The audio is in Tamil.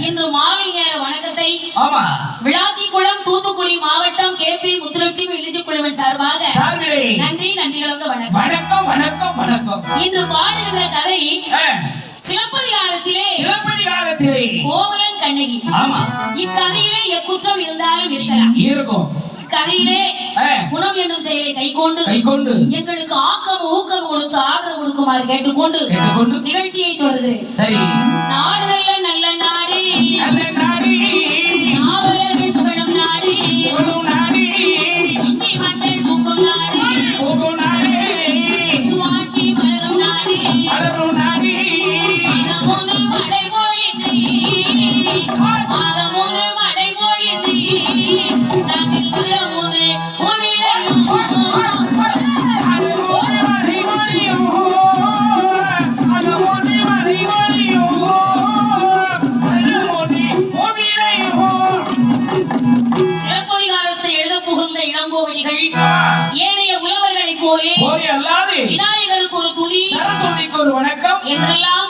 இன்று மாலை நேர வணக்கத்தை விளாத்திக்குளம் தூத்துக்குடி மாவட்டம் கேபி முத்துலட்சுமி எழுச்சி குழுவின் சார்பாக நன்றி நன்றிகளோட வணக்கம் வணக்கம் வணக்கம். இன்று பாடுகின்ற கதை சிலப்பதிகாரத்திலே கோவலன் கண்ணகி. இக்கதையிலே எக்குற்றம் இருந்தாலும் இருக்கலாம் இருக்கும். கதையிலே குணம் என்னும் செயலை கைக்கொண்டு எங்களுக்கு ஆக்கம் ஊக்கம் கொடுத்து ஆதரவு கொடுக்குமாறு கேட்டுக்கொண்டு நிகழ்ச்சியை தொடர்கிறேன். சரி. நாடு நல்ல நல்ல நாடு, நாவலர்கள் புகழும் நாடு, இந்தி மக்கள் பூக்கும் நாடு, உருவாட்சி மலரும் நாடு, மதமொன்று மழை பொழிந்து, மதமொன்று மழை பொழிந்து, நாங்கள் உள்ளமொன்று ஏனைய உழவர்களை போலே விநாயகருக்கு ஒரு துதி, சரஸ்வதிக்கு ஒரு வணக்கம் என்றெல்லாம்